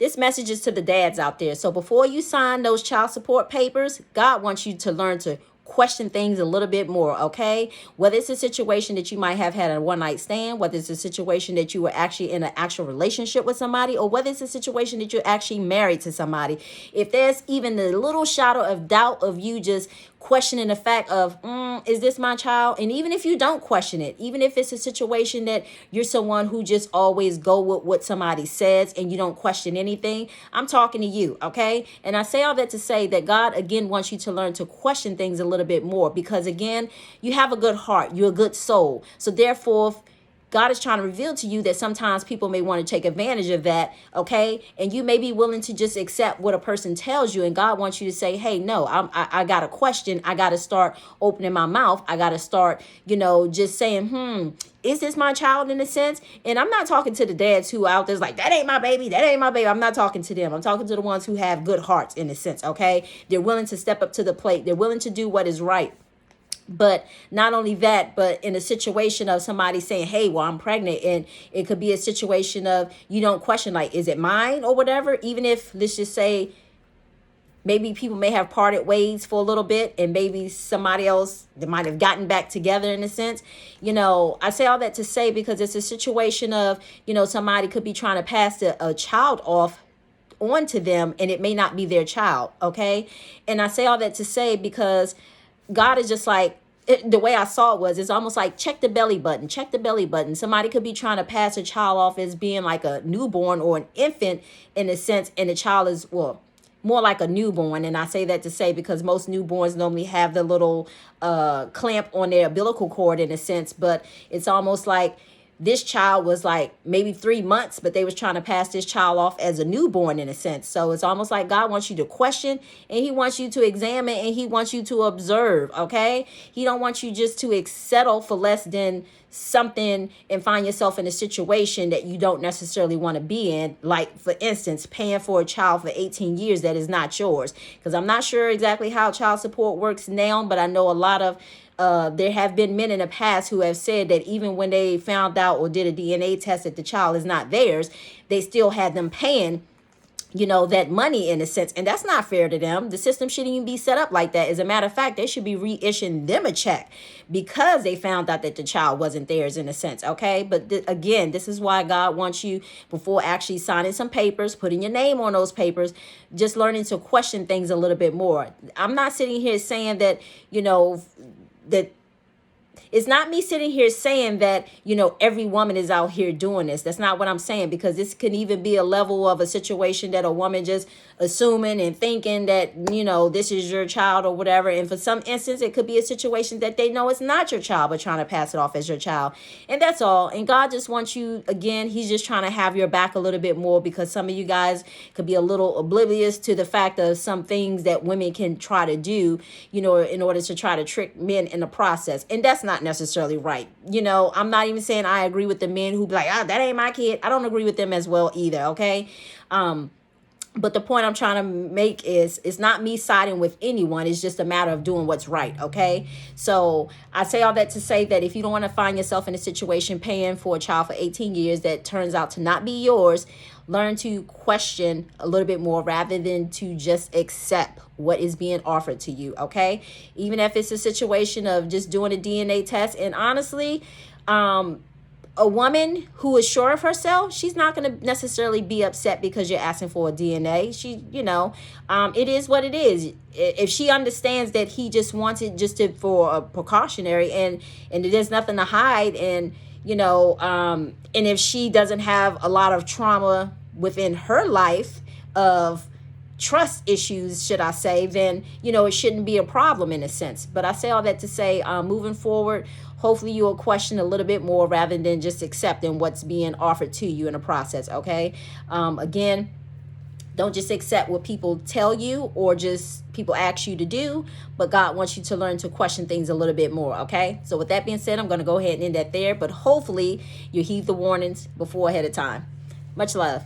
this message is to the dads out there. So before you sign those child support papers, God wants you to learn to question things a little bit more, okay? Whether it's a situation that you might have had a one-night stand, whether it's a situation that you were actually in an actual relationship with somebody, or whether it's a situation that you're actually married to somebody. If there's even a little shadow of doubt of you just questioning the fact of, is this my child? And even if you don't question it, even if it's a situation that you're someone who just always go with what somebody says and you don't question anything, I'm talking to you, okay? And I say all that to say that God, again, wants you to learn to question things a little bit more, because, again, you have a good heart. You're a good soul. So therefore, God is trying to reveal to you that sometimes people may want to take advantage of that, okay? And you may be willing to just accept what a person tells you, and God wants you to say, hey, no, I got a question. I got to start opening my mouth. I got to start, just saying, is this my child in a sense? And I'm not talking to the dads who out there's like, that ain't my baby. That ain't my baby. I'm not talking to them. I'm talking to the ones who have good hearts in a sense, okay? They're willing to step up to the plate. They're willing to do what is right. But not only that, but in a situation of somebody saying, hey, well, I'm pregnant, and it could be a situation of you don't question, like, is it mine or whatever, even if, let's just say, maybe people may have parted ways for a little bit, and maybe somebody else, they might have gotten back together in a sense. I say all that to say because it's a situation of, somebody could be trying to pass a child off onto them, and it may not be their child, okay? And I say all that to say because God is just like, the way I saw it was, it's almost like check the belly button. Somebody could be trying to pass a child off as being like a newborn or an infant in a sense, and the child is, well, more like a newborn. And I say that to say because most newborns normally have the little clamp on their umbilical cord in a sense, but it's almost like this child was like maybe 3 months, but they was trying to pass this child off as a newborn in a sense. So it's almost like God wants you to question, and he wants you to examine, and he wants you to observe, okay? He don't want you just to settle for less than something and find yourself in a situation that you don't necessarily want to be in. Like, for instance, paying for a child for 18 years that is not yours. Because I'm not sure exactly how child support works now, but I know a lot of there have been men in the past who have said that even when they found out or did a DNA test that the child is not theirs, they still had them paying, that money in a sense. And that's not fair to them. The system shouldn't even be set up like that. As a matter of fact, they should be reissuing them a check because they found out that the child wasn't theirs in a sense, okay? But again, this is why God wants you, before actually signing some papers, putting your name on those papers, just learning to question things a little bit more. I'm not sitting here saying that, that it's not me sitting here saying that, every woman is out here doing this. That's not what I'm saying, because this can even be a level of a situation that a woman just assuming and thinking that, this is your child or whatever. And for some instance, it could be a situation that they know it's not your child, but trying to pass it off as your child. And that's all. And God just wants you, again, he's just trying to have your back a little bit more, because some of you guys could be a little oblivious to the fact of some things that women can try to do, in order to try to trick men in the process. And that's not necessarily right. I'm not even saying I agree with the men who be like, that ain't my kid. I don't agree with them as well either, okay? But the point I'm trying to make is it's not me siding with anyone. It's just a matter of doing what's right, okay? So I say all that to say that if you don't want to find yourself in a situation paying for a child for 18 years that turns out to not be yours, learn to question a little bit more rather than to just accept what is being offered to you, okay? Even if it's a situation of just doing a DNA test. And honestly, a woman who is sure of herself, she's not going to necessarily be upset because you're asking for a DNA. It is what it is. If she understands that he just wants it for a precautionary and there's nothing to hide, and and if she doesn't have a lot of trauma within her life of trust issues, should I say, then, it shouldn't be a problem in a sense. But I say all that to say, moving forward, hopefully you will question a little bit more rather than just accepting what's being offered to you in the process, okay? Again, don't just accept what people tell you or just people ask you to do, but God wants you to learn to question things a little bit more, okay? So with that being said, I'm going to go ahead and end that there, but hopefully you heed the warnings before ahead of time. Much love.